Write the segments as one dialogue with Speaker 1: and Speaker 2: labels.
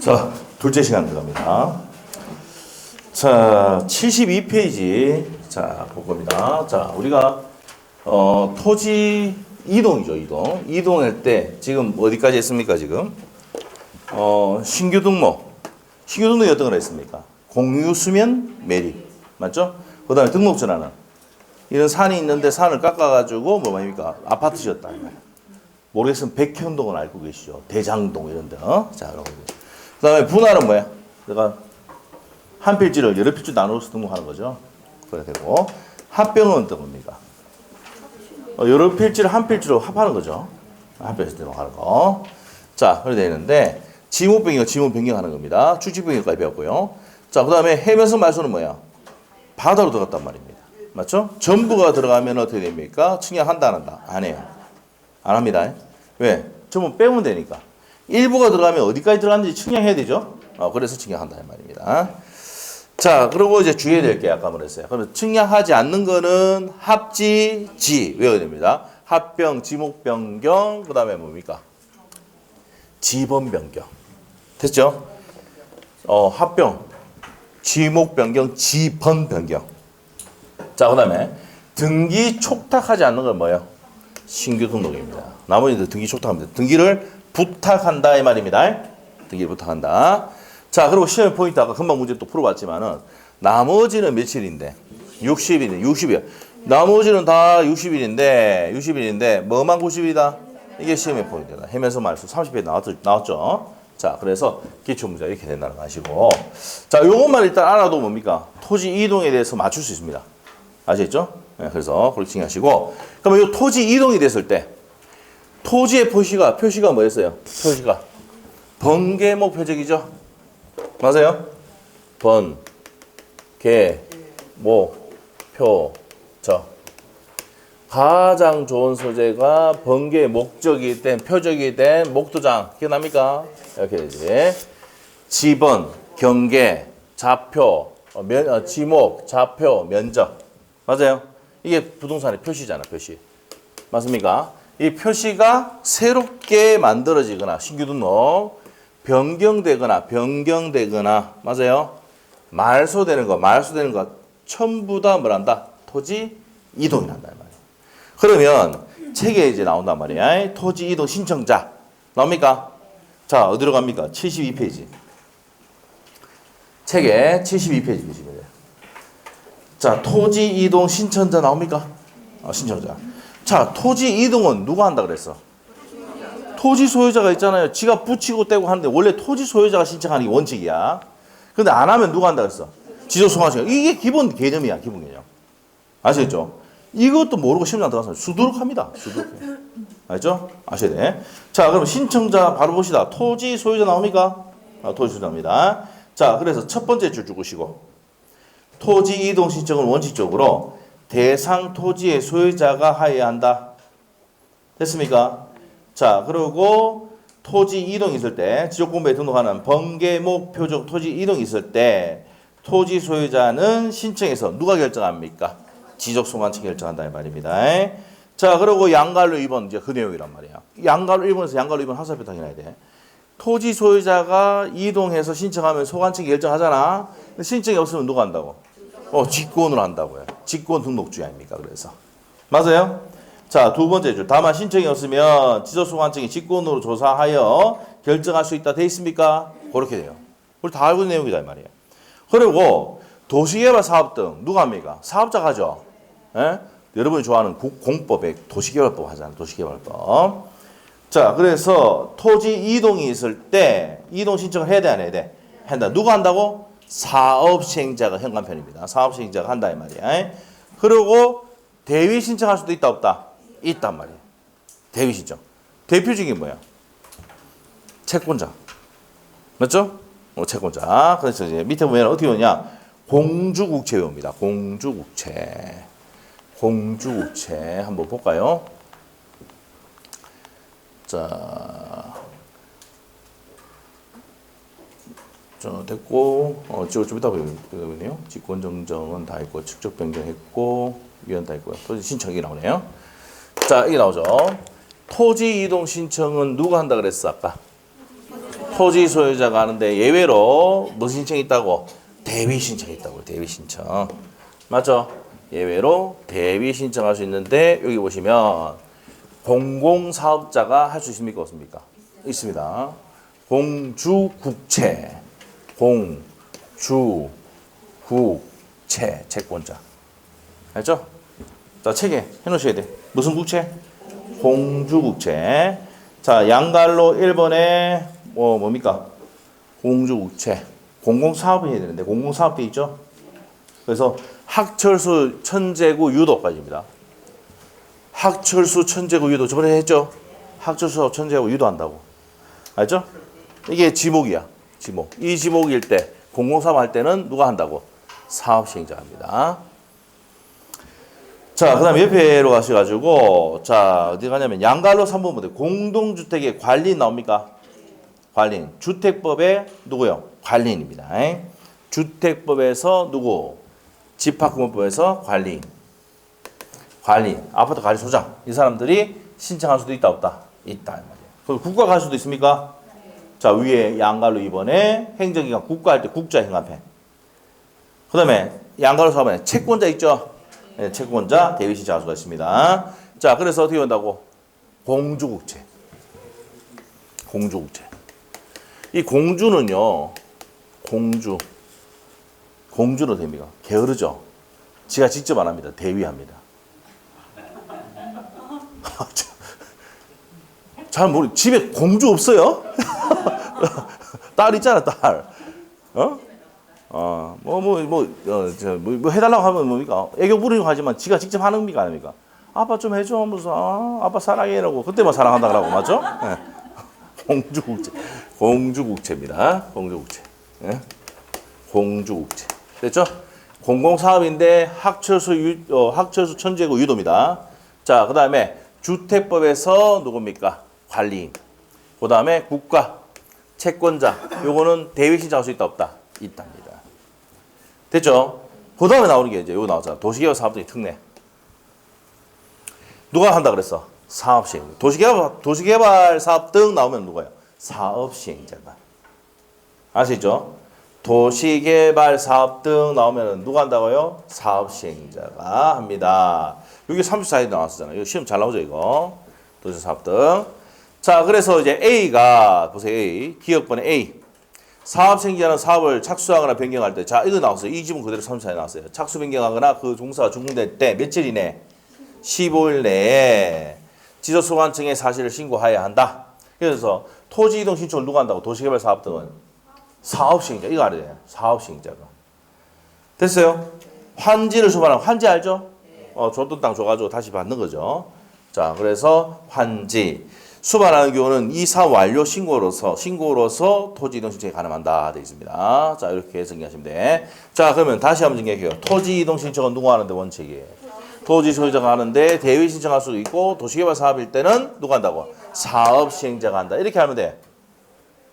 Speaker 1: 자, 둘째 시간 들어갑니다. 자, 72페이지. 자, 볼 겁니다. 자, 우리가, 토지 이동이죠, 이동. 이동할 때, 지금 어디까지 했습니까, 지금? 신규 등록. 신규 등록이 어떤 걸 했습니까? 공유수면 매립. 맞죠? 그 다음에 등록 전환은. 이런 산이 있는데 산을 깎아가지고, 뭐, 뭡니까? 아파트 지었다. 모르겠으면 백현동은 알고 계시죠? 대장동 이런 데. 자, 그 다음에 분할은 뭐야? 내가 한 필지를 여러 필지 나눠서 등록하는 거죠. 그래 되고 합병은 어떤 겁니까? 여러 필지를 한 필지로 합하는 거죠. 합해서 등록하는 거. 자, 그렇게 되는데 지목 변경, 지목 변경하는 겁니다. 추직 변경까지 배웠고요. 자, 그 다음에 해면서 말소는 뭐야? 바다로 들어갔단 말입니다. 맞죠? 전부가 들어가면 어떻게 됩니까? 측량한다 안 한다? 안 해요. 안 합니다. 왜? 전부 빼면 되니까. 일부가 들어가면 어디까지 들어갔는지 측량해야 되죠? 그래서 측량한다 이 말입니다. 자, 그리고 이제 주의해야 될 게 아까 말했어요. 그럼 측량하지 않는 거는 합지, 지 외워야 됩니다. 합병, 지목 변경, 그 다음에 뭡니까? 지번 변경. 됐죠? 합병, 지목 변경, 지번 변경. 자, 그 다음에 등기 촉탁하지 않는 건 뭐예요? 신규 등록입니다. 나머지도 등기 촉탁합니다. 등기를 부탁한다 이 말입니다. 등기를 부탁한다. 자, 그리고 시험 포인트 아까 금방 문제 또 풀어봤지만은 나머지는 며칠인데 60일인데 60일. 나머지는 다 60일인데 뭐만 90일이다. 이게 시험의 포인트다. 해면서 말수 30회 나왔죠. 자, 그래서 기출 문제 이렇게 된다는 거 아시고. 자, 요것만 일단 알아도 뭡니까? 토지 이동에 대해서 맞출 수 있습니다. 아시겠죠? 네, 그래서 그렇게 생각하시고. 그러면 요 토지 이동이 됐을 때 토지의 표시가 뭐였어요? 표시가 번개목 표적이죠. 맞아요? 번, 개, 목, 표, 적. 가장 좋은 소재가 번개의 목적이 된 표적이 된 목도장. 기억납니까? 이렇게 되지. 지번, 경계, 좌표, 지목, 좌표, 면적. 맞아요? 이게 부동산의 표시잖아, 표시. 맞습니까? 이 표시가 새롭게 만들어지거나 신규 등록, 변경되거나 맞아요? 말소되는 거 전부 다 뭐란다? 토지 이동이 난단 말이야. 그러면 책에 이제 나온단 말이야. 토지 이동 신청자 나옵니까? 자, 어디로 갑니까? 72페이지. 책에 72페이지 보시면 돼요. 자, 토지 이동 신청자 나옵니까? 신청자. 자, 토지 이동은 누가 한다 그랬어? 토지 소유자가 있잖아요. 지가 붙이고 떼고 하는데 원래 토지 소유자가 신청하는 게 원칙이야. 근데 안 하면 누가 한다 그랬어? 지적소관청. 이게 기본 개념이야. 기본 개념. 아시겠죠? 이것도 모르고 시험장 들어가서 수두룩합니다. 수두룩해. 알죠? 아셔야 돼. 자, 그럼 신청자 바로 봅시다. 토지 소유자 나옵니까? 토지 소유자입니다. 자, 그래서 첫 번째 줄 주시고 토지 이동 신청은 원칙적으로 대상 토지의 소유자가 하여야 한다. 됐습니까? 자, 그리고 토지 이동이 있을 때 지적공부에 등록하는 번개목 표적 토지 이동이 있을 때 토지 소유자는 신청해서 누가 결정합니까? 지적소관청이 결정한다 이 말입니다. 자, 그리고 양갈로 2번 이제 그 내용이란 말이야. 양갈로 1번에서 양갈로 2번 하사표 당해야 돼. 토지 소유자가 이동해서 신청하면 소관청이 결정하잖아. 신청이 없으면 누가 한다고? 직권으로 한다고요. 직권 등록주의 아닙니까? 그래서. 맞아요? 자, 두 번째 줄. 다만 신청이 없으면 지적소관청이 직권으로 조사하여 결정할 수 있다. 돼 있습니까? 그렇게 돼요. 우리 다 알고 있는 내용이다 이 말이에요. 그리고 도시개발 사업 등 누가 합니까? 사업자가 하죠. 예? 여러분이 좋아하는 공법에 도시개발법 하잖아요. 도시개발법. 자, 그래서 토지 이동이 있을 때 이동 신청을 해야 돼 안 해야 돼? 한다. 누가 한다고? 사업시행자가 현관편입니다. 사업시행자가 한다 이 말이야. 그리고 대위 신청할 수도 있다 없다? 있단 말이에요. 대위 신청. 대표적인 뭐야? 채권자. 맞죠? 채권자. 그래서 이제 밑에 보면 어떻게 오냐? 공주국채 외웁니다. 공주국채. 공주국채 한번 볼까요? 자, 됐고, 좀 이따 보거든요. 직권 정정은 다 했고, 직접 변경했고, 위원 다 했고요. 토지 신청이 나오네요. 자, 이게 나오죠. 토지 이동 신청은 누가 한다 그랬어, 아까? 토지 소유자가 하는데 예외로 무슨 신청이 있다고? 대위 신청이 있다고. 대위 신청. 맞죠? 예외로 대위 신청할 수 있는데 여기 보시면 공공사업자가 할 수 있습니까? 없습니까? 있습니다. 공주국채. 공주국채. 채권자. 알죠? 자, 책에 해놓으셔야 돼. 무슨 국채? 공주국채. 자, 양갈로 1번에 뭡니까? 공주국채. 공공사업을 해야 되는데 공공사업비 있죠? 그래서 학철수 천재구 유도까지입니다. 학철수 천재구 유도 저번에 했죠? 학철수 천재구 유도한다고. 알죠? 이게 지목이야. 지목. 이 지목일 때 공공사업 할 때는 누가 한다고? 사업시행자가 합니다. 자, 그 다음에 옆에로 가셔가지고, 자, 어디 가냐면, 양갈로 3번 보세요. 공동주택의 관리인 나옵니까? 관리인. 주택법에 누구요? 관리인입니다. 주택법에서 누구? 집합금융법에서 관리인. 관리인. 아파트 관리소장. 이 사람들이 신청할 수도 있다, 없다? 있다. 그리고 국가 갈 수도 있습니까? 자, 위에 양갈로 2번에 행정기관 국가할 때 국자행안편. 그 다음에 양갈로 4번에 채권자 있죠? 네, 채권자 대위 신청할 수가 있습니다. 자, 그래서 어떻게 한다고? 공주국채. 공주국채. 이 공주는요, 공주로 됩니다. 게으르죠? 지가 직접 안 합니다. 대위합니다. 잘 모르, 집에 공주 없어요? 딸 있잖아, 딸. 뭐 해달라고 하면 뭡니까? 애교 부리려고 하지만 지가 직접 하는 겁니까? 아닙니까? 아빠 좀 해줘 하면서, 아빠 사랑해. 이러고, 그때만 사랑한다 그러고, 맞죠? 네. 공주국채. 공주국채입니다. 공주국채. 네. 공주국채. 됐죠? 공공사업인데 학철수 천재구 유도입니다. 자, 그 다음에 주택법에서 누굽니까? 관리인. 그 다음에 국가, 채권자. 요거는 대위 신청할 수 있다, 없다? 있답니다. 됐죠? 그 다음에 나오는 게 이제 요거 나오잖아. 도시개발 사업등의 특례. 누가 한다 그랬어? 사업시행. 도시개발 사업 등 나오면 누가요? 사업시행자가. 아시죠? 도시개발 사업 등 나오면 누가 한다고요? 사업시행자가 합니다. 여기 34에 나왔었잖아요. 이거 시험 잘 나오죠, 이거. 도시사업 등. 자, 그래서 이제 A가, 보세요, A. 기업번에 A. 사업시행자는 사업을 착수하거나 변경할 때, 자, 이거 나왔어요. 이 지문 그대로 34에 나왔어요. 착수 변경하거나 그 종사가 준공될 때 며칠 이내? 15일 내에 지적소관청에 사실을 신고해야 한다. 그래서 토지 이동 신청을 누가 한다고? 도시개발 사업 등은 사업시행자. 이거 알아야 돼요. 사업시행자가. 됐어요? 환지를 수반하는, 환지 알죠? 줬던 땅 줘가지고 다시 받는 거죠. 자, 그래서 환지. 수반하는 경우는 이 사업 완료 신고로서 토지 이동 신청이 가능한다 되어 있습니다. 자, 이렇게 정리하시면 돼. 자, 그러면 다시 한번 정리할게요. 토지 이동 신청은 누가 하는데? 원칙이. 토지 소유자가 하는데 대위 신청할 수도 있고 도시개발 사업일 때는 누가 한다고? 사업 시행자가 한다. 이렇게 하면 돼.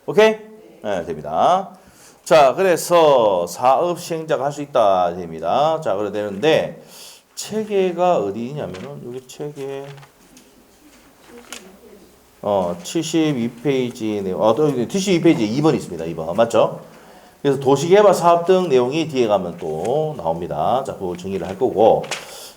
Speaker 1: 오케이? 네, 됩니다. 자, 그래서 사업 시행자가 할 수 있다 됩니다. 자, 그래 되는데 체계가 어디 있냐면은 여기 체계 72페이지네요. 72페이지에 2번 있습니다. 2번. 맞죠? 그래서 도시개발 사업 등 내용이 뒤에 가면 또 나옵니다. 자, 그걸 정리를 할 거고.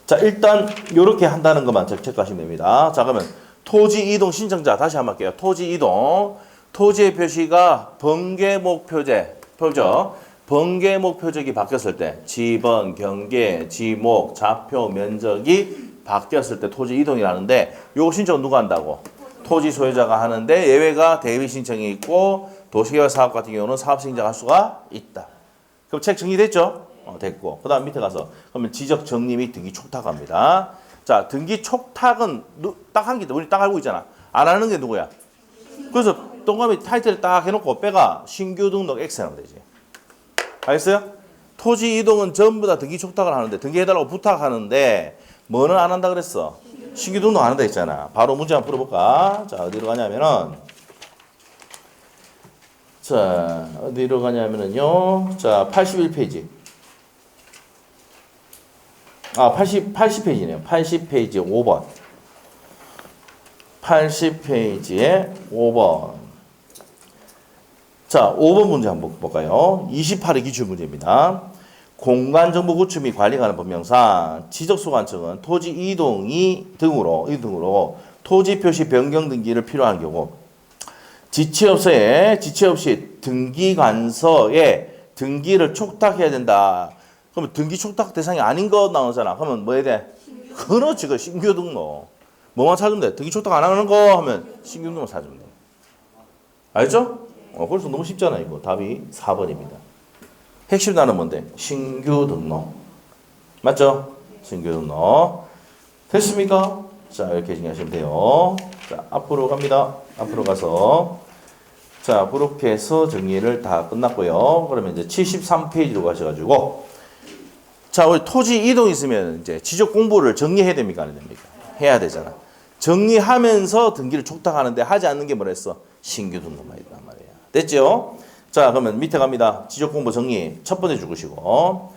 Speaker 1: 자, 일단 요렇게 한다는 것만 체크하시면 됩니다. 자, 그러면 토지 이동 신청자 다시 한번 할게요. 토지 이동. 토지의 표시가 번개목 표죠. 번개목 표적이 바뀌었을 때 지번, 경계, 지목, 좌표, 면적이 바뀌었을 때 토지 이동이 나는데 요거 신청은 누가 한다고? 토지 소유자가 하는데 예외가 대위 신청이 있고 도시개발 사업 같은 경우는 사업시행자가 할 수가 있다. 그럼 책 정리됐죠? 됐고. 그 다음 밑에 가서 그러면 지적 정리 및 등기 촉탁합니다. 자, 등기 촉탁은 딱 한 개, 우리 딱 알고 있잖아. 안 하는 게 누구야? 그래서 동그라미 타이틀을 딱 해놓고 빼가 신규 등록 X 하면 되지. 알겠어요? 토지 이동은 전부 다 등기 촉탁을 하는데 등기해달라고 부탁하는데 뭐는 안 한다 그랬어? 신규 등록 안 한다 했잖아. 바로 문제 한번 풀어볼까? 자, 어디로 가냐면은 자, 어디로 가냐면은요. 자, 81페이지. 80페이지네요. 80페이지 5번. 80페이지에 5번. 자, 5번 문제 한번 볼까요? 28의 기출문제입니다. 공간정보 구축 및 관리 관한 법령상 지적소관청은 토지 이동이 등으로 토지 표시 변경 등기를 필요한 경우 지체 없이 등기관서에 등기를 촉탁해야 된다. 그러면 등기 촉탁 대상이 아닌 거 나오잖아. 그러면 뭐 해야 돼? 그렇지. 그 신규 등록. 뭐만 찾으면 돼. 등기 촉탁 안 하는 거 하면 신규 등록 찾으면 돼. 알죠? 벌써 너무 쉽잖아, 이거. 답이 4번입니다. 핵심 단어는 뭔데? 신규 등록. 맞죠? 신규 등록. 됐습니까? 자, 이렇게 정리하시면 돼요. 자, 앞으로 갑니다. 앞으로 가서. 자, 그렇게 해서 정리를 다 끝났고요. 그러면 이제 73페이지로 가셔가지고. 자, 우리 토지 이동 있으면 이제 지적 공부를 정리해야 됩니까? 안 됩니까? 해야 되잖아. 정리하면서 등기를 촉탁하는데 하지 않는 게 뭐랬어? 신규 등록만 있단 말이야. 됐죠? 자, 그러면 밑에 갑니다. 지적 공부 정리. 첫 번째 죽으시고.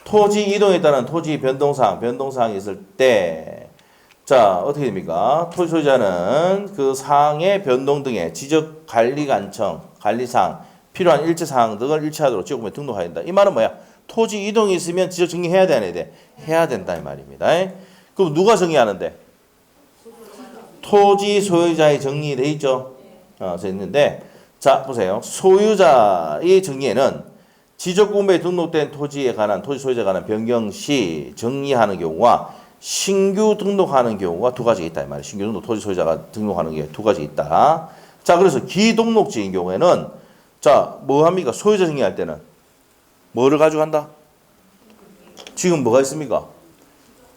Speaker 1: 토지 이동에 따른 토지 변동사항이 있을 때, 자, 어떻게 됩니까? 토지 소유자는 그 사항의 변동 등의 지적 관리사항, 필요한 일체사항 등을 일치하도록 지적공부에 등록해야 된다. 이 말은 뭐야? 토지 이동이 있으면 지적 정리해야 돼, 안 해야 돼? 해야 된다, 이 말입니다. 그럼 누가 정리하는데? 토지 소유자의 정리돼 있죠? 돼 있는데, 자, 보세요. 소유자의 정리에는 지적공부에 등록된 토지에 관한, 토지 소유자에 관한 변경 시 정리하는 경우와 신규 등록하는 경우가 두 가지가 있다. 이 말이에요. 신규 등록, 토지 소유자가 등록하는 게 두 가지 있다. 자, 그래서 기등록지인 경우에는, 자, 뭐 합니까? 소유자 정리할 때는 뭐를 가져간다? 지금 뭐가 있습니까?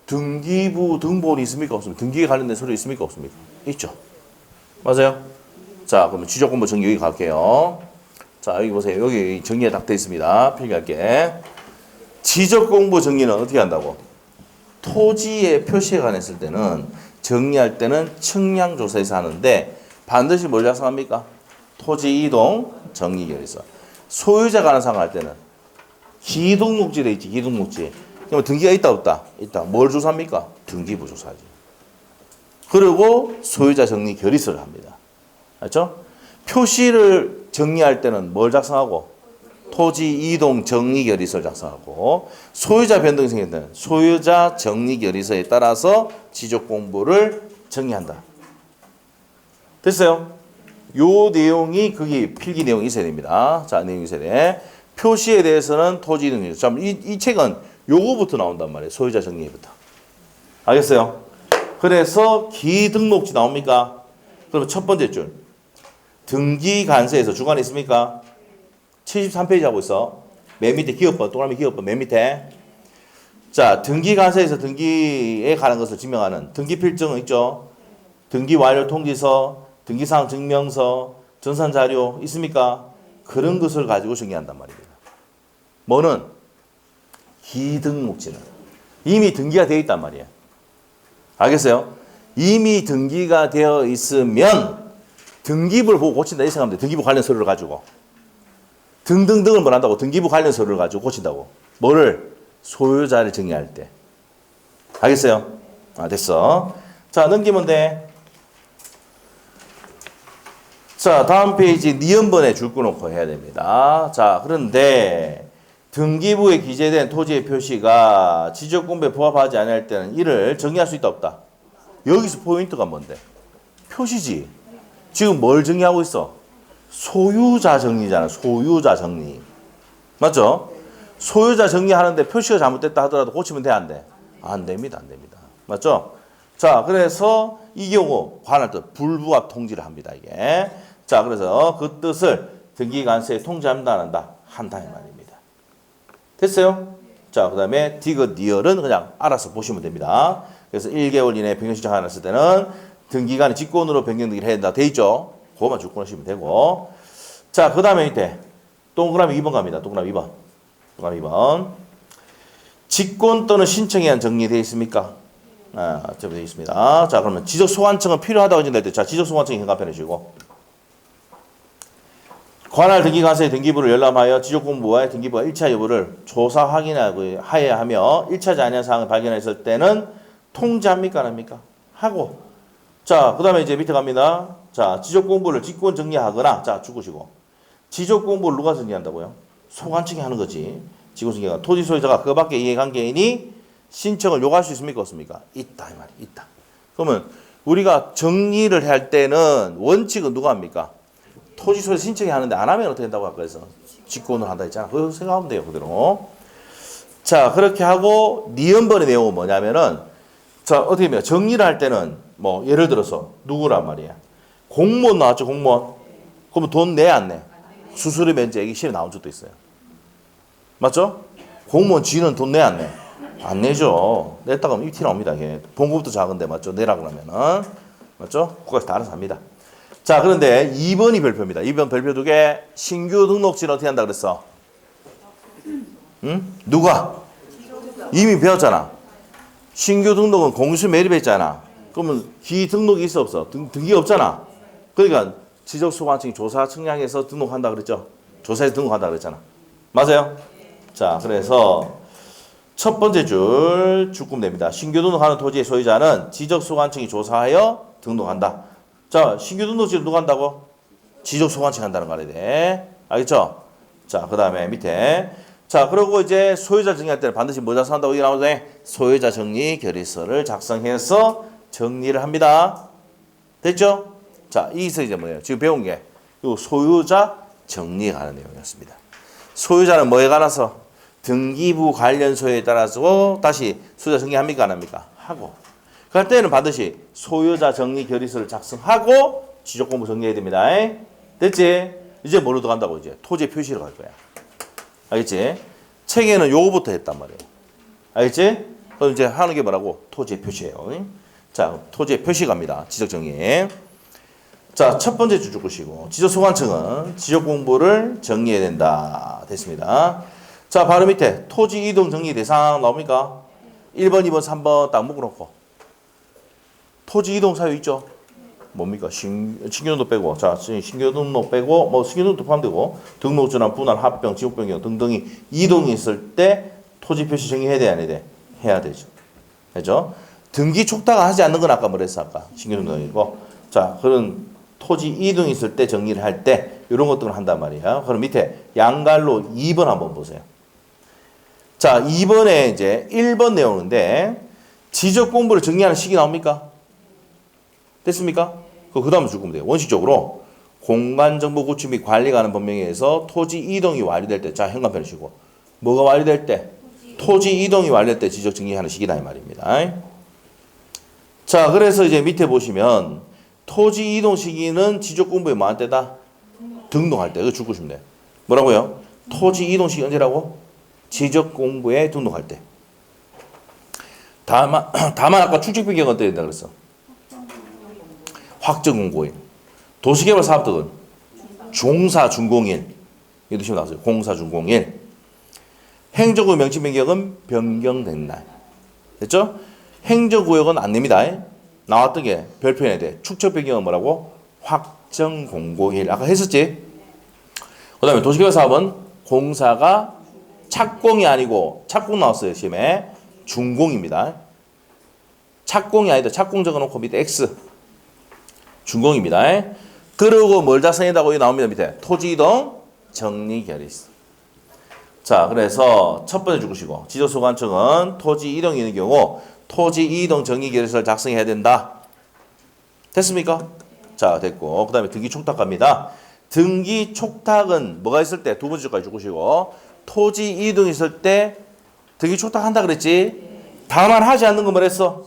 Speaker 1: 등기부 등본이 있습니까? 없습니까? 등기에 관련된 서류 있습니까? 없습니까? 있죠. 맞아요? 자, 그러면 지적공부 정리 여기 갈게요. 자, 여기 보세요. 여기 정리가 딱 되어 있습니다. 필기할게. 지적공부 정리는 어떻게 한다고? 토지의 표시에 관했을 때는 정리할 때는 측량조사에서 하는데 반드시 뭘 작성합니까? 토지 이동 정리결의서. 소유자 관한 사항 할 때는 기등록지 돼 있지. 기등록지. 그러면 등기가 있다 없다? 있다. 뭘 조사합니까? 등기부 조사지. 그리고 소유자 정리 결의서를 합니다. 알죠? 표시를 정리할 때는 뭘 작성하고? 토지 이동 정리 결의서를 작성하고, 소유자 변동이 생길 때는 소유자 정리 결의서에 따라서 지적 공부를 정리한다. 됐어요? 요 내용이 거기 필기 내용이 있어야 됩니다. 자, 내용이 있어야 돼. 표시에 대해서는 토지 이동 결의서. 이 책은 요거부터 나온단 말이에요. 소유자 정리부터. 알겠어요? 그래서 기등록지 나옵니까? 그러면 첫 번째 줄. 등기관서에서 주관이 있습니까? 73페이지 하고 있어. 맨 밑에 기업번, 동그라미 기업번 맨 밑에. 자, 등기관서에서 등기에 관한 것을 증명하는 등기필증은 있죠? 등기완료 통지서, 등기사항 증명서, 전산자료 있습니까? 그런 것을 가지고 정리한단 말입니다. 뭐는? 기등록지는. 이미 등기가 되어 있단 말이에요. 알겠어요? 이미 등기가 되어 있으면 등기부를 보고 고친다 이 생각하면 돼. 등기부 관련 서류를 가지고. 등등등을 뭘 한다고? 등기부 관련 서류를 가지고 고친다고. 뭐를? 소유자를 정리할 때. 알겠어요? 됐어. 자, 넘기면 돼. 자, 다음 페이지 니은번에 줄 끊어놓고 해야 됩니다. 자, 그런데 등기부에 기재된 토지의 표시가 지적공부에 부합하지 않을 때는 이를 정리할 수 있다 없다? 여기서 포인트가 뭔데? 표시지. 지금 뭘 정리하고 있어? 소유자 정리잖아. 소유자 정리. 맞죠? 소유자 정리하는데 표시가 잘못됐다 하더라도 고치면 돼, 안 돼? 안 됩니다. 안 됩니다. 맞죠? 자, 그래서 이 경우 관할 뜻 불부합 통지를 합니다. 이게. 자, 그래서 그 뜻을 등기관서에 통지합니다. 안 한다? 한다 이 말입니다. 됐어요? 자, 그 다음에 디귿 니얼은 그냥 알아서 보시면 됩니다. 그래서 1개월 이내에 변경 신청 안 했을 때는 등기관의 직권으로 변경등기를 해야 된다. 돼 있죠? 그거만 줄 끊으시면 되고. 자, 그 다음에 밑에 동그라미 2번 갑니다. 동그라미 2번. 동그라미 2번. 직권 또는 신청에 의한 정리되어 있습니까? 좀 되어 있습니다. 자, 그러면 지적소관청은 필요하다고 진단할 때, 자, 지적소관청이 현관편에 주시고. 관할 등기관서의 등기부를 열람하여 지적공부와의 등기부가 일치한 여부를 조사 확인하고 하여야 하며 일치하지 아니한 사항을 발견했을 때는 통지합니까? 안 합니까? 하고. 자, 그 다음에 이제 밑에 갑니다. 자, 지적공부를 직권 정리하거나, 자, 죽으시고. 지적 공부를 누가 정리한다고요? 소관청이 하는 거지. 지구승계가 토지 소유자가 그밖에 이해관계인이 신청을 요구할 수 있습니까? 없습니까? 있다 이 말이 있다. 그러면 우리가 정리를 할 때는 원칙은 누가 합니까? 토지 소유자 신청이 하는데 안 하면 어떻게 된다고 아까 해서 직권을 한다 했잖아. 그거 생각하면 돼요 그대로. 자 그렇게 하고 니은번의 내용은 뭐냐면은 자 어떻게 보면 정리를 할 때는 뭐 예를 들어서 누구란 말이야. 공무원 나왔죠 공무원. 그러면 돈 내 안 내? 수수료 면제액이 시험에 나온 적도 있어요. 맞죠? 공무원 쥐는 돈 내 안 내? 안 내죠. 냈다가 하면 입티 나옵니다. 봉급도 작은데 맞죠? 내라 그러면은 맞죠? 국가에서 다 알아서 합니다. 자 그런데 2번이 별표입니다. 2번 별표 두 개. 신규 등록지는 어떻게 한다 그랬어? 응? 누가? 이미 배웠잖아. 신규 등록은 공시 매립했잖아. 그러면 기 등록이 있어 없어? 등기 없잖아. 그러니까 지적소관청이 조사 측량해서 등록한다 그랬죠. 조사해서 등록한다 그랬잖아. 맞아요? 자 그래서 첫 번째 줄 주금 됩니다. 신규 등록하는 토지의 소유자는 지적소관청이 조사하여 등록한다. 자 신규 등록지를 누가 한다고? 지적소관청이 한다는 거 알아야 돼. 알겠죠? 자 그 다음에 밑에 자 그리고 이제 소유자 정리할 때는 반드시 뭐 작성한다고 이게 나오는데 소유자 정리 결의서를 작성해서 정리를 합니다. 됐죠? 자 여기서 이제 뭐예요? 지금 배운 게 이 소유자 정리에 관한 내용이었습니다. 소유자는 뭐에 관해서 등기부 관련 소유에 따라서 다시 소유자 정리합니까 안 합니까? 하고 그럴 때는 반드시 소유자 정리 결의서를 작성하고 지적공부 정리해야 됩니다. 됐지? 이제 뭐로 들어간다고 이제 토지 표시로 갈 거야. 알겠지? 책에는 요거부터 했단 말이에요. 알겠지? 그럼 이제 하는 게 뭐라고? 토지 표시예요. 자, 토지 표시 갑니다. 지적 정리. 자, 첫 번째 줄 주시고 지적소관청은 지적 공부를 정리해야 된다. 됐습니다. 자, 바로 밑에 토지 이동 정리 대상 나옵니까? 1번, 2번, 3번 딱 묶어놓고 토지 이동 사유 있죠? 뭡니까? 신규 등록 빼고, 자, 신규 등록 빼고, 뭐 신규 등록도 포함되고, 등록전환, 분할, 합병, 지목 변경 등등이 이동이 있을 때 토지 표시 정리해야 돼, 안 해야 돼? 해야 되죠. 그죠? 등기 촉탁 하지 않는 건 아까 뭐랬어, 아까 신규 등록이고, 자, 그런 토지 이동이 있을 때 정리를 할 때 이런 것들을 한단 말이야. 그럼 밑에 양갈로 2번 한번 보세요. 자, 2번에 이제 1번 내용인데 지적 공부를 정리하는 식이 나옵니까? 됐습니까? 그 다음에 줄 거면 돼요. 원칙적으로 공간정보 구축 및 관리가 하는 법령에 의해서 토지 이동이 완료될 때, 자 현관편을 쉬고 뭐가 완료될 때? 토지 이동이 완료될 때 지적 정리하는 시기다 이 말입니다. 자 그래서 이제 밑에 보시면 토지 이동 시기는 지적 공부에 뭐 할 때다? 등록할 때. 이거 줄 것이면 돼. 뭐라고요? 토지 이동 시기 언제라고? 지적 공부에 등록할 때. 다만 아까 축적 변경 어떻게 된다 그랬어? 확정공고일. 도시개발 사업등은 종사준공일. 이것도 시험 나왔어요. 공사준공일. 행정구역 명칭 변경은 변경된 날. 됐죠? 행정구역은 안 냅니다. 나왔던 게 별표현에 대해 축적 변경은 뭐라고? 확정공고일. 아까 했었지? 그 다음에 도시개발 사업은 공사가 착공이 아니고 착공 나왔어요. 시험에. 준공입니다. 착공이 아니다. 착공 적어놓고 밑에 X. 준공입니다. 그리고 뭘 작성했다고 나옵니다. 밑에 토지 이동 정리 결의서. 자, 그래서 첫 번째 주시고 지적소관청은 토지 이동이 있는 경우 토지 이동 정리 결의서를 작성해야 된다. 됐습니까? 자, 됐고 그 다음에 등기 촉탁 갑니다. 등기 촉탁은 뭐가 있을 때 두 번째 줄까지 주시고 토지 이동이 있을 때 등기 촉탁한다 그랬지? 다만 하지 않는 건 뭐랬어?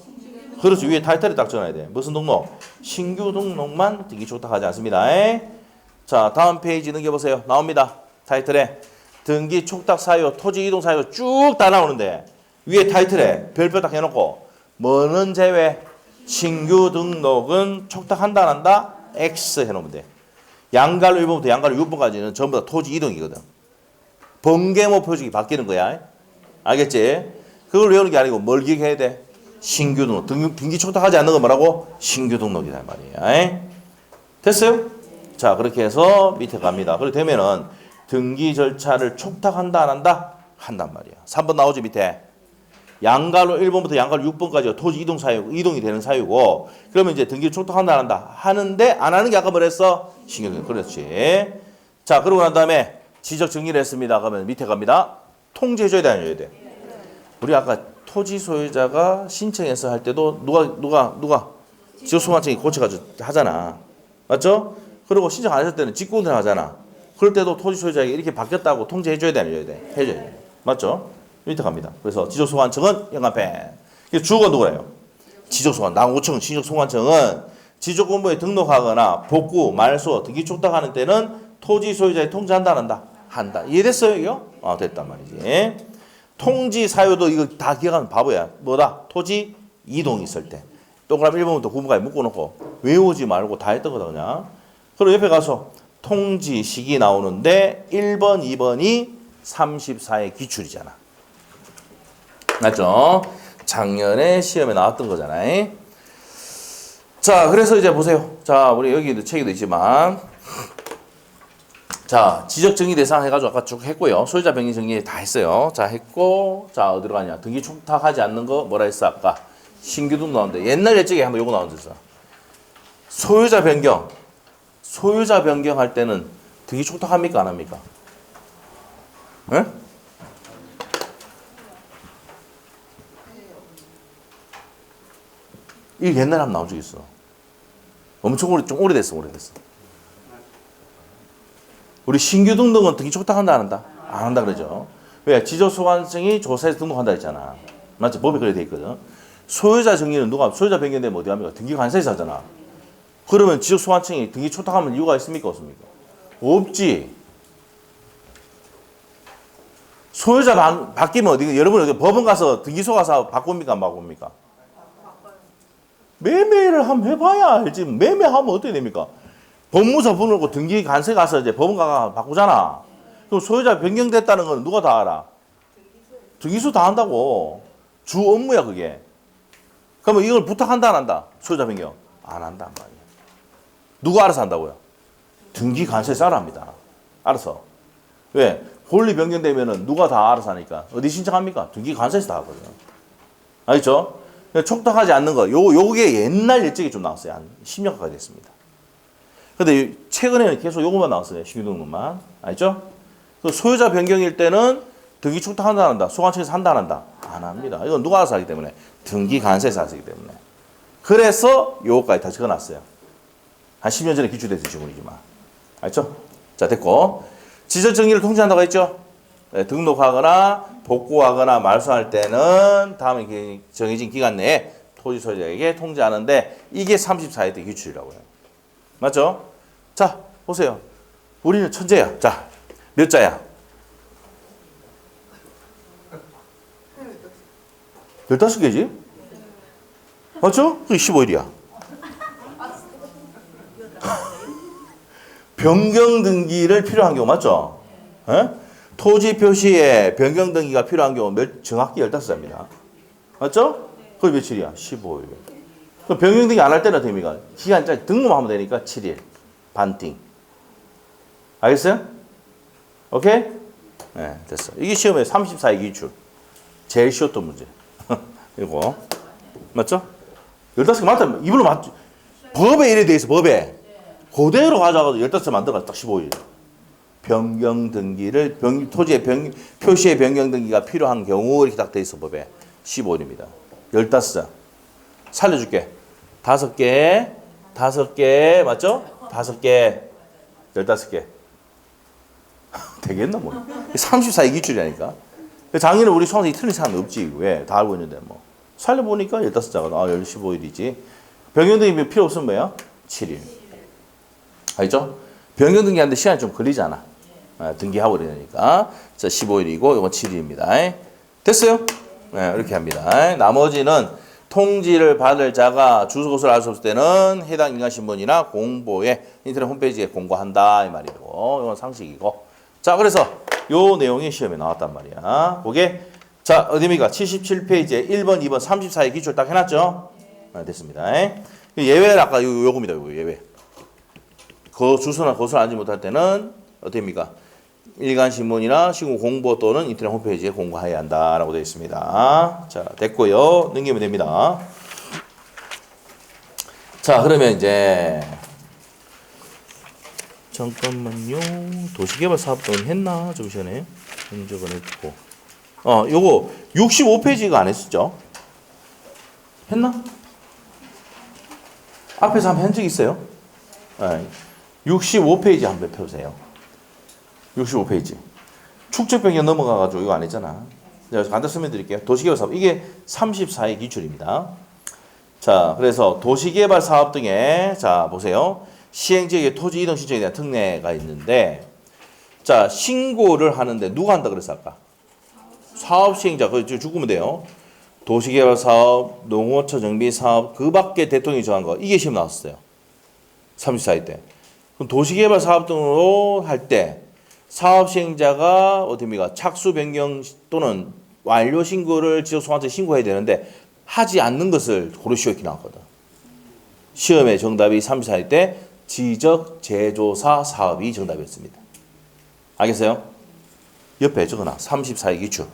Speaker 1: 그렇지. 위에 타이틀에 딱 적어놔야 돼. 무슨 등록? 신규 등록만 등기 촉탁하지 않습니다. 자, 다음 페이지 넘겨보세요. 나옵니다. 타이틀에 등기 촉탁 사유, 토지 이동 사유 쭉 다 나오는데 위에 타이틀에 별표 딱 해놓고 뭐는 제외? 신규 등록은 촉탁한다 안 한다? X 해놓으면 돼. 양갈로 1번부터 양갈로 6번까지는 전부 다 토지 이동이거든. 번개모 표식이 바뀌는 거야. 알겠지? 그걸 외우는 게 아니고 뭘 기억해야 돼? 신규 등록. 등기 촉탁하지 않는 건 뭐라고? 신규 등록이란 말이에요. 됐어요? 자, 그렇게 해서 밑에 갑니다. 그렇게 되면은 등기 절차를 촉탁한다 안 한다? 한단 말이야. 3번 나오지 밑에. 양갈로 1번부터 양갈로 6번까지가 토지 이동 사유, 이동이 되는 사유고 그러면 이제 등기 촉탁한다 안 한다? 하는데 안 하는 게 아까 뭐랬어? 신규 등록. 그렇지. 자, 자, 그러고 난 다음에 지적 정리를 했습니다. 그러면 밑에 갑니다. 통지해줘야 돼, 안 해줘야 돼? 우리 아까 토지 소유자가 신청해서 할 때도 누가 지적소관청이 고쳐가지고 하잖아. 맞죠? 그리고 신청 안 했을 때는 직공들 하잖아. 그럴 때도 토지 소유자에게 이렇게 바뀌었다고 통지해줘야 돼, 안 해줘야 돼? 해줘야 돼. 맞죠? 밑에 갑니다. 그래서 지적소관청은 현관펜. 주어가 누구예요? 지적소관. 나 5층 지적소관청은 지적공부에 등록하거나 복구, 말소, 등기 촉탁하는 때는 토지 소유자에 통지한다, 안 한다? 한다. 이해됐어요, 이거? 됐단 말이지. 통지 사유도 이거 다 기억하면 바보야. 뭐다? 토지 이동이 있을 때. 동그라미 1번부터 9번까지 묶어놓고 외우지 말고 다 했던 거다, 그냥. 그리고 옆에 가서 통지 시기 나오는데 1번, 2번이 34의 기출이잖아. 맞죠? 작년에 시험에 나왔던 거잖아요. 자, 그래서 이제 보세요. 자, 우리 여기도 책에도 있지만, 자, 지적 정의 대상 해가지고 아까 쭉 했고요. 소유자 변경 정리 다 했어요. 자, 했고, 자, 어디로 가냐. 등기 촉탁하지 않는 거 뭐라 했어, 아까? 신규 등록 나오는데, 옛날 예적에 한번 요거 나왔었어. 소유자 변경할 때는 등기 촉탁합니까, 안 합니까? 예? 이게 옛날에 한번 나온 적 있어. 엄청 좀 오래됐어. 우리 신규 등록은 등기 촉탁한다, 안 한다? 안 한다 그러죠. 왜? 지적소관청이 조사해서 등록한다 했잖아. 맞지? 법에 그렇게 돼 있거든. 소유자 정리는 소유자 변경되면 어디 합니까? 등기 관세에서 하잖아. 그러면 지적소관청이 등기 촉탁하면 이유가 있습니까? 없습니까? 없지. 소유자 바뀌면 여러분 어디 법원 가서 등기소 가서 바꿉니까? 안 바꿉니까? 매매를 한번 해봐야 알지. 매매하면 어떻게 됩니까? 법무사 부르고 등기 관세 가서 이제 법원 가서 바꾸잖아. 그럼 소유자 변경됐다는 건 누가 다 알아? 등기소 다 한다고. 주 업무야, 그게. 그러면 이걸 부탁한다, 안 한다? 소유자 변경. 안 한단 말이야. 누가 알아서 한다고요? 등기 관세에서 합니다. 알아서. 왜? 권리 변경되면은 누가 다 알아서 하니까. 어디 신청합니까? 등기 관세에서 다 하거든. 알겠죠? 촉탁하지 않는 거. 요게 옛날 예적이 좀 나왔어요. 한 10년 가까이 됐습니다. 근데 최근에는 계속 요것만 나왔어요. 신규등록만. 알죠? 소유자 변경일 때는 등기 촉탁한다, 안 한다? 소관청에서 한다, 안 한다? 안 합니다. 이건 누가 알아서 하기 때문에? 등기 관세에서 하기 때문에. 그래서 요거까지 다 적어놨어요. 한 10년 전에 기출됐을 지문이지만. 알죠? 자, 됐고. 지적 정리를 통지한다고 했죠? 네, 등록하거나 복구하거나 말소할 때는 다음에 정해진 기간 내에 토지 소유자에게 통지하는데 이게 34회 때 기출이라고요. 맞죠? 자, 보세요. 우리는 천재야. 자, 몇 자야? 15개지? 맞죠? 그게 15일이야. 변경 등기를 필요한 경우 맞죠? 에? 토지 표시에 변경 등기가 필요한 경우 정확히 15자입니다. 맞죠? 그게 며칠이야? 15일. 그럼 변경 등기 안 할 때는 됩니까? 기간 짧게 등록만 하면 되니까 7일. 반띵. 알겠어요? 오케이? 네, 됐어. 이게 시험에 34의 기출. 제일 쉬웠던 문제. 이거. 맞죠? 15개 맞다. 이불로 맞죠? 법에 이래 돼 있어, 법에. 그대로 가져가서 15개 만들어서 딱 15일. 변경 등기를, 토지의 표시의 변경 등기가 필요한 경우 이렇게 딱 돼 있어, 법에. 15일입니다. 15자. 살려줄게. 5개, 맞죠? 5개, 15개. 되겠나, 뭐. 34의 기출이라니까. 작년에 우리 수강생이 틀린 사람이 없지. 왜? 다 알고 있는데, 뭐. 살려보니까 15자가, 15일이지. 변경 등기 필요 없으면 뭐야? 7일. 알죠? 변경 등기하는데 시간이 좀 걸리잖아. 등기하고 이러니까. 자, 15일이고, 이건 7일입니다. 됐어요? 네, 이렇게 합니다. 나머지는 통지를 받을 자가 주소곳을 알 수 없을 때는 해당 인간신문이나 공보에 인터넷 홈페이지에 공고한다. 이 말이고, 이건 상식이고. 자, 그래서 요 내용이 시험에 나왔단 말이야. 그게, 자, 어디입니까? 77페이지에 1번, 2번, 34의 기출 딱 해놨죠? 네, 됐습니다. 예외는 아까 요겁니다. 요거 예외. 그 주소나 곳을 알지 못할 때는 어떻게입니까? 일간신문이나 시군 공보 또는 인터넷 홈페이지에 공고해야 한다라고 되어 있습니다. 자, 됐고요. 넘기면 됩니다. 자, 그러면 이제 잠깐만요. 도시개발 사업등은 했나? 좀 전에 흔적은 했고. 요거 65페이지가 안 했었죠? 했나? 앞에서 한번 한 적 있어요? 65페이지 한번 펴보세요. 65페이지. 축적 변경 넘어가가지고 이거 안 했잖아. 제가 간단히 설명드릴게요. 도시개발 사업. 이게 34의 기출입니다. 자, 그래서 도시개발 사업 등에, 자, 보세요. 시행지역의 토지 이동 신청에 대한 특례가 있는데, 자, 신고를 하는데 누가 한다 그랬어, 아까? 사업 시행자, 그거 죽으면 돼요. 도시개발 사업, 농어처 정비 사업, 그 밖에 대통령이 정한 거, 이게 시험 나왔어요. 34회 때. 그럼 도시개발 사업 등으로 할 때, 사업 시행자가 어떻습니까? 착수 변경 또는 완료 신고를 지적소관청에 신고해야 되는데, 하지 않는 것을 고르시오 이렇게 나왔거든. 시험의 정답이 34회 때, 지적 제조사 사업이 정답이었습니다. 알겠어요? 옆에 적어놔. 34의 기출.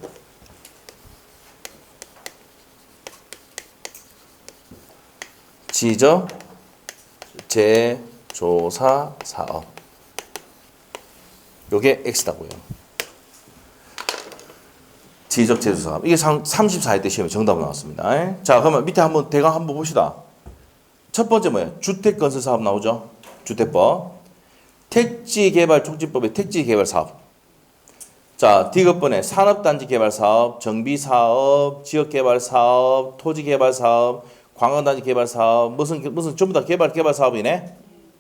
Speaker 1: 지적 제조사 사업. 요게 X다고요. 지적 제조사 사업. 이게 34회 때 시험에 정답으로 나왔습니다. 자, 그러면 밑에 한번 대강 한번 봅시다. 첫 번째 뭐예요? 주택 건설 사업 나오죠? 주택법. 택지개발 촉진법의 택지개발 사업. 자, D급번에 산업단지 개발 사업, 정비 사업, 지역개발 사업, 토지개발 사업, 관광단지 개발 사업, 무슨 전부 다 개발 사업이네?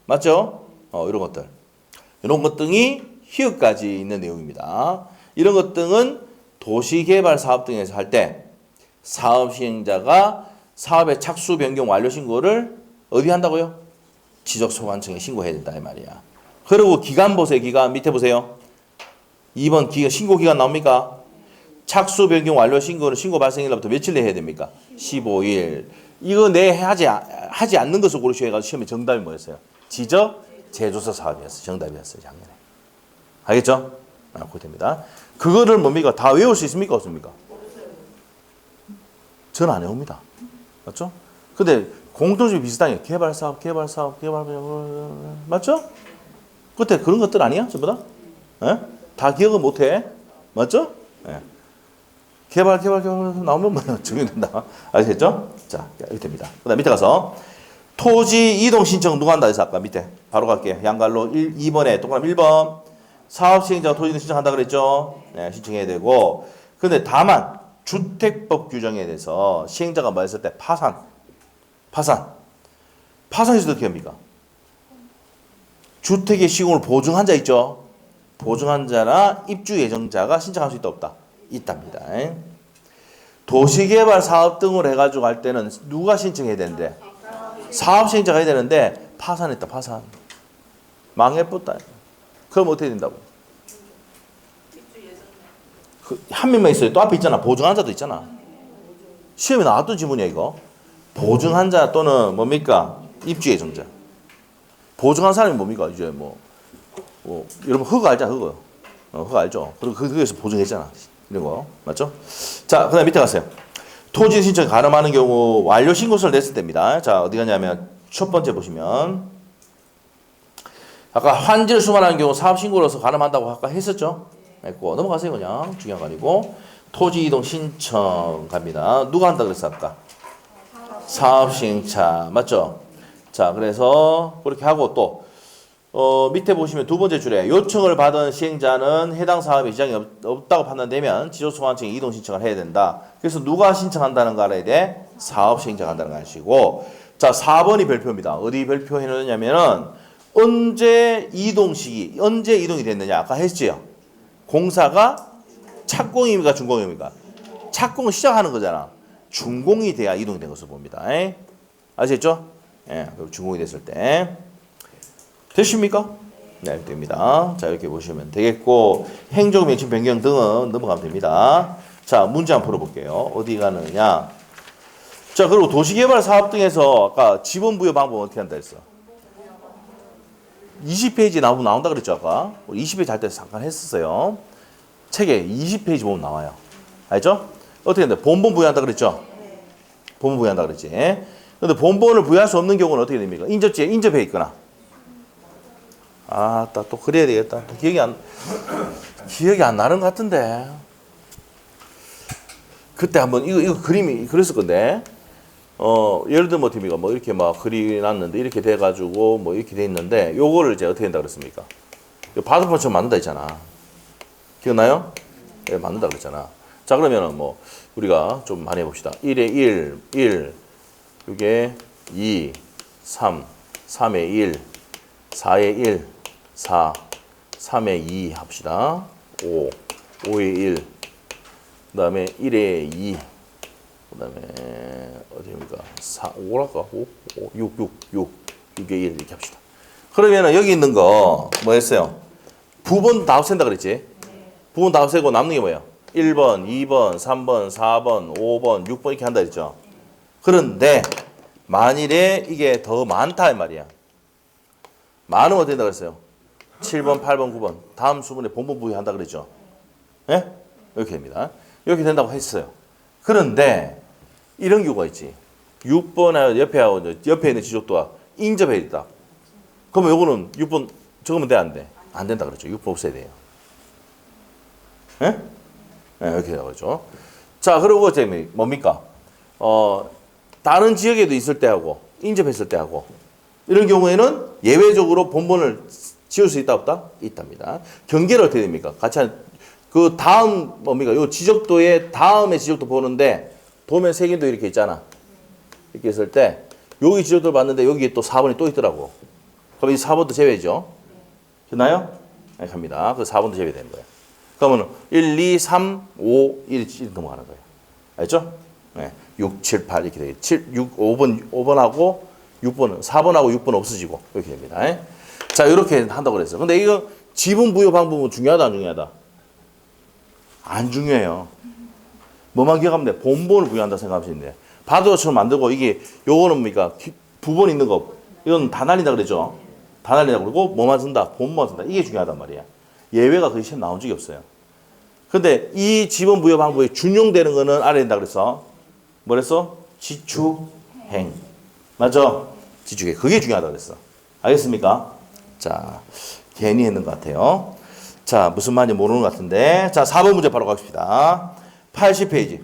Speaker 1: 맞죠? 이런 것들. 이런 것 등이 희역까지 있는 내용입니다. 이런 것 등은 도시개발 사업 등에서 할 때 사업 시행자가 사업의 착수 변경 완료 신고를 어디 한다고요? 지적소관청에 신고해야 된다 이 말이야. 그리고 기간 보세요. 기간 밑에 보세요. 2번 신고 기간 나옵니까? 착수 변경 완료 신고는 신고 발생일로부터 며칠 내에 해야 됩니까? 15일. 이거 하지 않는 것을 고르셔야 해가지고 시험에 정답이 뭐였어요? 지적 제조사 사업이었어요. 정답이었어요. 작년에. 알겠죠? 그렇게 됩니다. 그거를 뭡니까? 다 외울 수 있습니까? 없습니까? 전 안 외웁니다. 맞죠? 근데 공통점이 비슷한 게 개발 사업, 맞죠? 그때 그런 것들 아니야? 전부 다? 예? 다 기억을 못 해. 맞죠? 예. 개발 나오면 뭐 적용된다. 아시겠죠? 자, 이렇게 됩니다. 그 다음 밑에 가서 토지 이동 신청 누가 한다 해서 아까 밑에 바로 갈게요. 양갈로 2번에 동그라미 1번 사업 시행자가 토지 이동 신청한다 그랬죠? 네, 신청해야 되고 근데 다만 주택법 규정에 대해서 시행자가 뭐 했을 때 파산에서 어떻게 합니까? 주택의 시공을 보증한 자 있죠? 보증한 자나 입주 예정자가 신청할 수 있다 없다? 있답니다. 도시개발 사업 등으로 해가지고 할 때는 누가 신청해야 되는데? 사업 시행자가 해야 되는데 파산했다. 파산. 망해버렸다. 그럼 어떻게 된다고? 한 명만 있어요. 또 앞에 있잖아. 보증한 자도 있잖아. 시험에 나왔던 지문이야 이거. 보증한 자 또는 뭡니까? 입주 예정자. 보증한 사람이 뭡니까? 이제 여러분 허가 알잖아. 허가 알죠? 그리고 거기서 보증했잖아. 이런 거 맞죠? 자, 그다음 밑에 가세요. 토지 신청 가름하는 경우 완료 신고서를 냈을 때입니다. 자, 어디 가냐면 첫 번째 보시면 아까 환지를 수반하는 경우 사업 신고로서 가름한다고 아까 했었죠? 했고 넘어가세요 그냥 중요한 거 아니고 토지 이동 신청 갑니다. 누가 한다 그랬어 아까? 사업 시행자 맞죠? 자, 그래서 그렇게 하고 또 밑에 보시면 두 번째 줄에 요청을 받은 시행자는 해당 사업에 지장이 없다고 판단되면 지적소관청에 이동 신청을 해야 된다. 그래서 누가 신청한다는 거 알아야 돼? 사업 시행자가 한다는 거 아시고 자 4번이 별표입니다. 어디 별표해 놓냐면은 언제 이동이 됐느냐 아까 했지요. 공사가 착공입니까 준공입니까? 착공을 시작하는 거잖아. 준공이 돼야 이동이 된 것을 봅니다. 아시겠죠? 예, 준공이 됐을 때 됐습니까? 네, 됩니다. 자, 이렇게 보시면 되겠고 행정 명칭 변경 등은 넘어가면 됩니다. 자, 문제 한번 풀어볼게요. 어디 가느냐? 자, 그리고 도시개발 사업 등에서 아까 지분 부여 방법 어떻게 한다 했어? 20페이지 나온다 그랬죠, 아까? 20페이지 할 때 잠깐 했었어요. 책에 20페이지 보면 나와요. 알죠? 어떻게 한다? 본본 부여한다 그랬죠? 본본 부여한다 그랬지. 근데 본본을 부여할 수 없는 경우는 어떻게 됩니까? 인접지에 인접해 있거나 아, 또 그래야 되겠다. 기억이 안 나는 것 같은데. 그때 한번 이거 그림이 그랬을 건데. 예를 들면 팀이가 뭐 이렇게 막 그리 놨는데 이렇게 돼 가지고 뭐 이렇게 돼 있는데 요거를 이제 어떻게 된다 그랬습니까? 바둑판처럼 만든다 했잖아. 기억나요? 예, 만든다 그랬잖아. 자, 그러면은 뭐 우리가 좀 많이 해 봅시다. 1에 1, 이게 2, 3, 3에 1, 4에 1, 4, 3에 2 합시다. 5, 5에 1, 그 다음에 1에 2, 그 다음에 어디입니까? 4, 5랄까? 6에 1 이렇게 합시다. 그러면은 여기 있는 거 뭐 했어요? 부분 다 없앤다 그랬지? 부분 다 없애고 남는 게 뭐예요? 1번, 2번, 3번, 4번, 5번, 6번 이렇게 한다 그랬죠? 그런데 만일에 이게 더 많다 이 말이야. 많으면 어떻게 된다 그랬어요? 7번, 8번, 9번 다음 수분에 본분 부여한다 그랬죠? 예? 이렇게 됩니다. 이렇게 된다고 했어요. 그런데 이런 경우가 있지. 6번하고 옆에 있는 지적도와 인접해 있다. 그러면 요거는 6번 적으면 돼, 안 돼? 안 된다 그랬죠. 6번 없애야 돼요. 예? 네, 이렇게 되는 거죠. 자, 그리고 이제 뭡니까? 다른 지역에도 있을 때하고 인접했을 때하고 이런 경우에는 예외적으로 본본을 지을 수 있다 없다? 있답니다. 경계를 어떻게 됩니까? 같이 그 다음 뭡니까? 요 지적도의 다음에 지적도 보는데 도면 색인도 이렇게 있잖아. 이렇게 있을 때 여기 지적도를 봤는데 여기에 또 4번이 또 있더라고. 그럼 이 4번도 제외죠. 됐나요? 네, 갑니다. 그 4번도 제외되는 거예요. 그러면 1, 2, 3, 5, 1 넘어가는 거예요. 알죠? 네. 6, 7, 8 이렇게 되겠죠. 7, 6, 5번하고 6번은 4번하고 6번 없어지고 이렇게 됩니다. 네? 자, 이렇게 한다고 그랬어요. 근데 이거 지분 부여 방법은 중요하다 안 중요하다? 안 중요해요. 뭐만 기억하면 돼. 본본을 부여한다 생각하시면 돼. 바둑처럼 만들고 이게 요거는 뭡니까? 부분 있는 거 이건 다 날린다 그러죠. 다 날린다 그러고 뭐만 쓴다? 본만 쓴다. 이게 중요하단 말이야. 예외가 거의 시험 나온 적이 없어요. 근데 이 지분 부여 방법이 준용되는 거는 알아야 된다 그랬어. 뭐랬어? 지축행. 맞죠? 지축행. 그게 중요하다 그랬어. 알겠습니까? 자, 괜히 했는 것 같아요. 자, 무슨 말인지 모르는 것 같은데. 자, 4번 문제 바로 갑시다. 80페이지.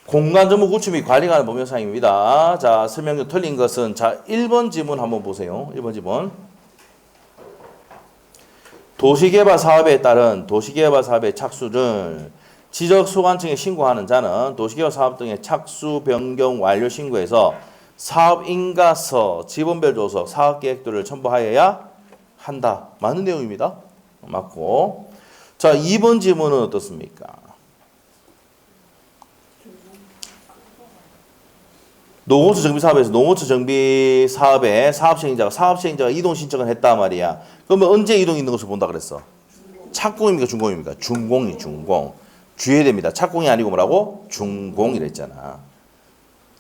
Speaker 1: 공간정보 구축 및 관리가 하는 법령사항입니다. 자, 설명 틀린 것은 자, 1번 지문 한번 보세요. 1번 지문. 도시개발 사업에 따른 도시개발 사업의 착수를 지적소관청에 신고하는 자는 도시개발 사업 등의 착수 변경 완료 신고에서 사업 인가서, 지분별 조서, 사업계획들을 첨부하여야 한다. 맞는 내용입니다. 맞고. 자, 2번 지문은 어떻습니까? 노고수 정비 사업에서 노고수 정비 사업에 사업 시행자가 이동 신청을 했단 말이야. 그러면 언제 이동 있는 것을 본다 그랬어? 착공입니까? 준공입니까? 준공. 주의해야 됩니다. 착공이 아니고 뭐라고? 준공이랬잖아.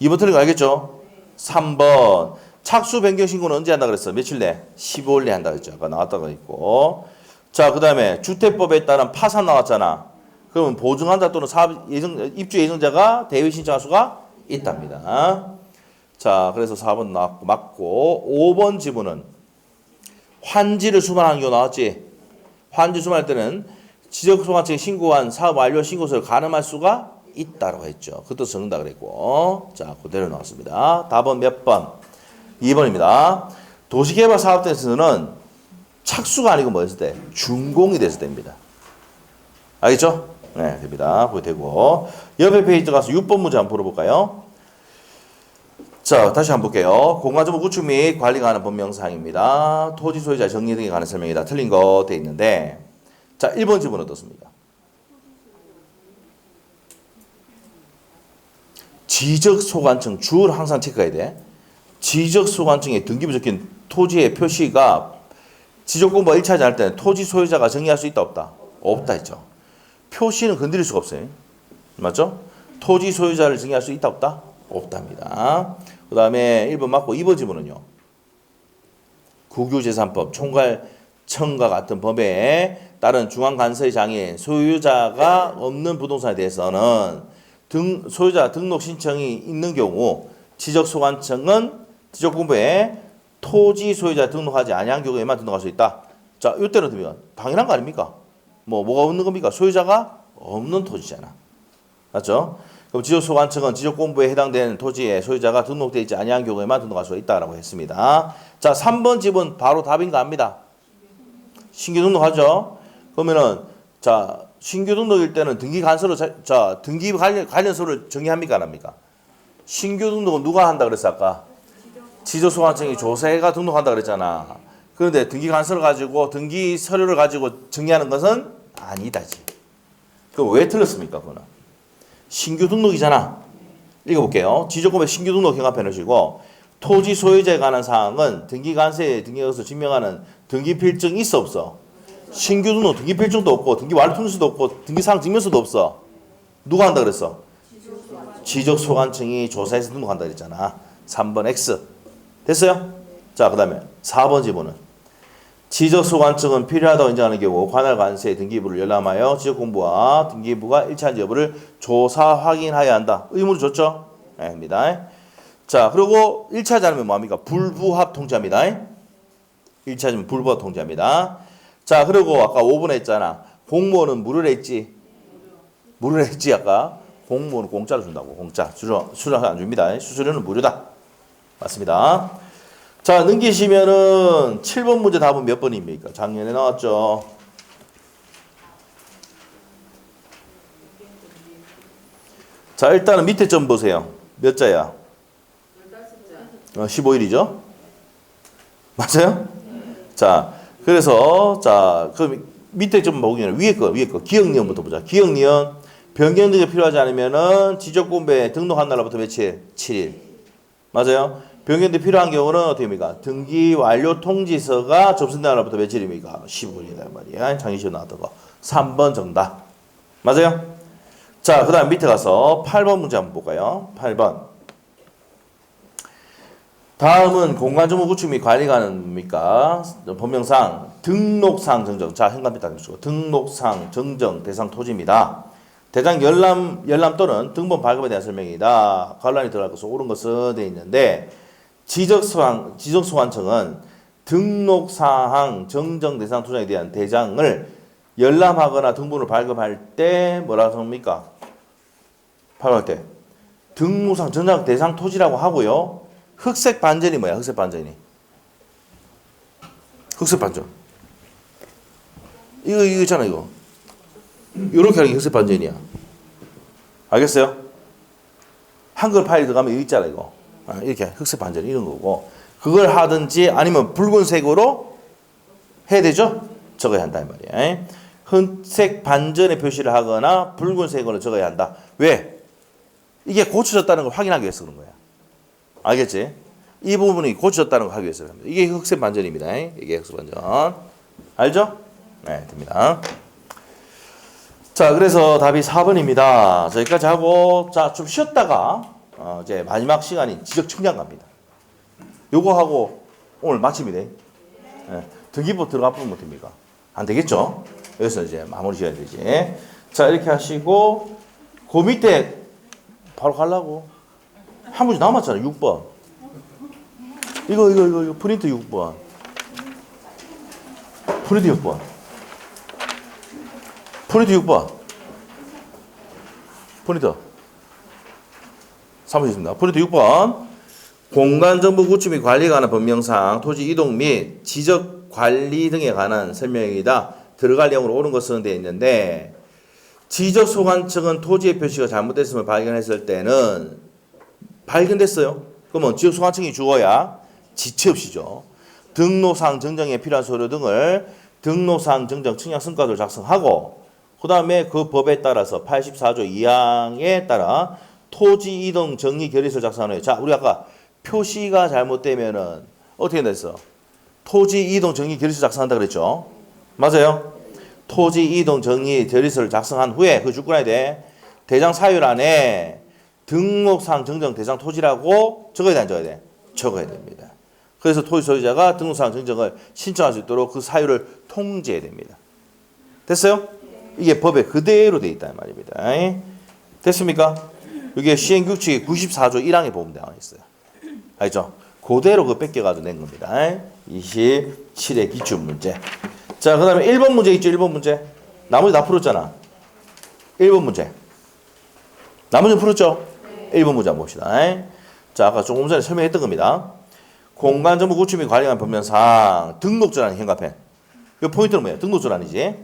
Speaker 1: 2번 틀린 거 알겠죠? 3번. 착수 변경 신고는 언제 한다 그랬어? 며칠 내? 15일 내 한다 그랬죠. 아까 나왔다고 있고. 자, 그 다음에 주택법에 따른 파산 나왔잖아. 그러면 보증한자 또는 사업 입주 예정자가 대위 신청할 수가 있답니다. 자, 그래서 4번 나왔고 맞고 5번 지문은 환지를 수반하는 경우 나왔지. 환지 수반할 때는 지적소관청에 신고한 사업 완료 신고서를 가늠할 수가 있다고 했죠. 그것도 적는다 그랬고. 자, 그대로 나왔습니다. 답은 몇 번? 2번입니다. 도시개발 사업에서는 착수가 아니고 뭐였을 때? 준공이 됐을 때입니다. 알겠죠? 네, 됩니다. 그게 되고. 옆에 페이지 가서 6번 문제 한번 풀어볼까요? 자, 다시 한번 볼게요. 공간정보 구축 및 관리가 하는 법령사항입니다. 토지 소유자 정리 등에 관한 설명이다. 틀린 거 돼 있는데. 자, 1번 지문 어떻습니까? 지적소관청 줄 항상 체크해야 돼. 지적소관청에 등기부 적힌 토지의 표시가 지적공부 1차지 할 때는 토지 소유자가 정리할 수 있다 없다? 없다 했죠. 표시는 건드릴 수가 없어요. 맞죠? 토지 소유자를 정의할 수 있다 없다? 없답니다. 그 다음에 1번 맞고 2번 지문은요. 국유재산법 총괄청과 같은 법에 따른 중앙관서의 장애인 소유자가 없는 부동산에 대해서는 소유자 등록 신청이 있는 경우 지적소관청은 지적공부에 토지 소유자 등록하지 아니한 경우에만 등록할 수 있다. 자, 이때는 되면 당연한 거 아닙니까? 뭐가 없는 겁니까? 소유자가 없는 토지잖아. 맞죠? 그럼 지적소관청은 지적공부에 해당되는 토지의 소유자가 등록되어 있지 아니한 경우에만 등록할 수 있다라고 했습니다. 자, 3번 집은 바로 답인가 합니다. 신규 등록하죠? 그러면은 자, 신규 등록일 때는 등기 간서로 등기 관련서를 정의합니까 안 합니까? 신규 등록은 누가 한다 그랬어 아까? 지적소관청이 조세가 등록한다 그랬잖아. 그런데 등기 간서를 가지고 등기 서류를 가지고 정의하는 것은 아니다지. 그럼 왜 틀렸습니까 그거는? 신규 등록이잖아. 읽어볼게요. 지적공부의 신규 등록 경합해 놓으시고 토지 소유자에 관한 사항은 등기관세에 등기해서 증명하는 등기필증이 있어 없어? 신규 등록 등기필증도 없고 등기 완료 통지서도 없고 등기사항 증명서도 없어. 누가 한다 그랬어? 지적소관청이 조사해서 등록한다 그랬잖아. 3번 X. 됐어요? 자, 그 다음에 4번 지문은 지적소관청은 필요하다고 인정하는 경우 관할 관세의 등기부를 열람하여 지적공부와 등기부가 일치한지 여부를 조사 확인하여야 한다. 의무를 줬죠? 네, 입니다. 자, 그리고 1차하지 않으면 뭐합니까? 불부합 통지합니다. 1차하면 불부합 통지합니다. 자, 그리고 아까 5번에 했잖아. 공무원은 무료로 했지? 무료로 했지, 아까? 공무원은 공짜로 준다고. 공짜. 수수료 안 줍니다. 수수료는 무료다. 맞습니다. 자, 넘기시면은 7번 문제 답은 몇 번입니까? 작년에 나왔죠. 자, 일단은 밑에 점 보세요. 몇 자야? 15일이죠? 맞아요? 자, 그래서 자, 그 밑에 좀 보기에는 위에 거. 기억니언부터 보자. 기억니언 변경 등이 필요하지 않으면은 지적공부에 등록한 날로부터 며칠? 7일. 맞아요? 변경 등이 필요한 경우는 어떻게 됩니까? 등기 완료 통지서가 접수된 날로부터 며칠입니까? 15일이다 말이야. 장기시험 나왔던 거. 3번 정답. 맞아요? 자, 그 다음 밑에 가서 8번 문제 한번 볼까요? 8번. 다음은 공간정보 구축 및 관리가 뭡니까? 법령상 등록상 정정. 자, 현관비 딱 해주시고. 등록상 정정 대상 토지입니다. 대장 열람 또는 등본 발급에 대한 설명이다. 관란이 들어갈 것은 옳은 것은 되어 있는데 지적소관청은 등록사항 정정 대상 토지에 대한 대장을 열람하거나 등본을 발급할 때 뭐라고 합니까? 발급할 때 등록상 정정 대상 토지라고 하고요. 흑색 반전이 뭐야? 흑색 반전이. 흑색 반전. 이거 있잖아, 이거. 이렇게 하는 게 흑색 반전이야. 알겠어요? 한글 파일 들어가면 여기 있잖아, 이거. 이렇게 흑색 반전 이런 거고. 그걸 하든지 아니면 붉은색으로 해야 되죠? 적어야 한다, 이 말이야. 흑색 반전의 표시를 하거나 붉은색으로 적어야 한다. 왜? 이게 고쳐졌다는 걸 확인하기 위해서 그런 거야. 알겠지? 이 부분이 고쳐졌다는 걸 하기 위해서 합니다. 이게 흑색 반전입니다. 이게 흑색 반전. 알죠? 네, 됩니다. 자, 그래서 답이 4번입니다. 자, 여기까지 하고, 자, 좀 쉬었다가, 이제 마지막 시간인 지적 측량 갑니다. 요거 하고 오늘 마칩니다. 네. 등기부 들어가 보면 못됩니까? 안 되겠죠? 여기서 이제 마무리 지어야 되지. 자, 이렇게 하시고, 그 밑에 바로 가려고. 한 문제 남았잖아요. 6번. 이거 프린트 6번. 프린트 6번. 프린트 6번. 프린트. 사무실 있습니다. 프린트 6번. 공간정보 구축 및 관리에 관한 법령상 토지 이동 및 지적 관리 등에 관한 설명이다. 들어갈 내용으로 옳은 것은 되어 있는데 지적소관청은 토지의 표시가 잘못됐음을 발견했을 때는 발견됐어요. 그러면 지적소관청이 주어야 지체 없이죠. 등록상 정정에 필요한 서류 등을 등록상 정정 측량 성과를 작성하고 그 다음에 그 법에 따라서 84조 2항에 따라 토지 이동 정리 결의서를 작성하는 거예요. 자, 우리 아까 표시가 잘못되면은 어떻게 됐어? 토지 이동 정리 결의서 작성한다 그랬죠? 맞아요? 토지 이동 정리 결의서를 작성한 후에 그 주권에 대해 대장 사유를 안에 등록상 정정 대상 토지라고 적어야 돼, 안 적어야 돼? 적어야 됩니다. 그래서 토지 소유자가 등록상 정정을 신청할 수 있도록 그 사유를 통지해야 됩니다. 됐어요? 이게 법에 그대로 돼 있다는 말입니다. 됐습니까? 이게 시행규칙 94조 1항에 보면 나와 있어요. 알죠? 그대로 그 뺏겨가지고 낸 겁니다. 27의 기출문제. 자, 그 다음에 1번 문제 있죠? 1번 문제. 나머지 다 풀었잖아. 1번 문제. 나머지는 풀었죠? 1번 문제 한번 봅시다. 자, 아까 조금 전에 설명했던 겁니다. 공간정보 구축 및 관리관 법령상 등록전환 현가펜. 이 포인트는 뭐예요? 등록전환이지.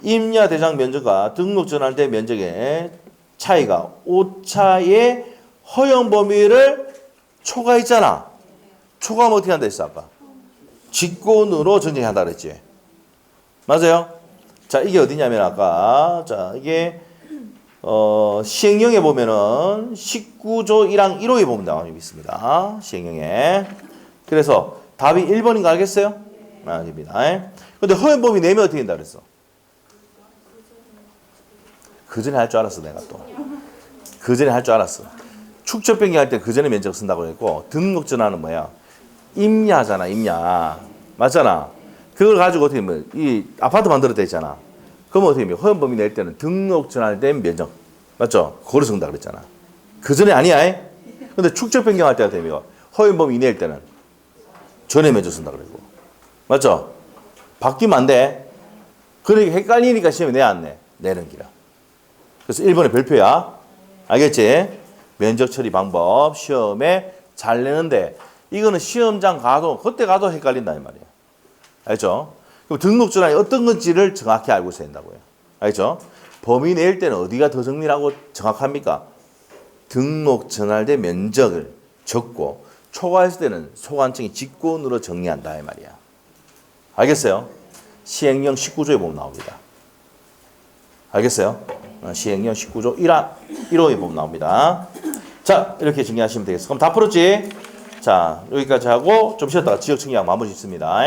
Speaker 1: 임야 대상 면적과 등록전환된 면적의 차이가 오차의 허용 범위를 초과했잖아. 초과하면 어떻게 한다 했어 아까? 직권으로 전쟁한다 그랬지. 맞아요? 자, 이게 어디냐면 아까 자 이게 시행령에 보면은 19조 1항 1호에 보면 나와 있습니다. 시행령에. 그래서 답이 1번인 거 알겠어요? 아닙니다. 근데 허용 범위 내면 어떻게 된다 그랬어? 그 전에 할 줄 알았어 내가 또. 그 전에 할 줄 알았어. 축적 변경할 때 그 전에 면적 쓴다고 그랬고 등록 전환은 뭐야? 임야잖아, 임야. 맞잖아. 그걸 가지고 어떻게 보면 이 아파트 만들었다 했잖아. 그러면 어떻게 보면 허용 범위 낼 때는 등록 전환된 면적. 맞죠? 그거를 쓴다 그랬잖아. 그 전에 아니야. 근데 축적 변경할 때가 되면 허용 범위 낼 때는 전에 면적 쓴다 그러고. 맞죠? 바뀌면 안 돼. 그러니까 헷갈리니까 시험에 내야 안 내. 내는 기라. 그래서 1번의 별표야. 알겠지? 면적 처리 방법 시험에 잘 내는데 이거는 시험장 가도 그때 가도 헷갈린다 이 말이야. 알죠? 그럼 등록 전환이 어떤 건지를 정확히 알고 있어야 된다고요. 알죠? 범위 낼 때는 어디가 더 정밀하고 정확합니까? 등록 전환된 면적을 적고 초과했을 때는 소관청이 직권으로 정리한다 이 말이야. 알겠어요? 시행령 19조에 보면 나옵니다. 알겠어요? 시행령 19조 1호에 보면 나옵니다. 자, 이렇게 정리하시면 되겠어. 그럼 다 풀었지? 자, 여기까지 하고 좀 쉬었다가 지역 측량 마무리 짓습니다.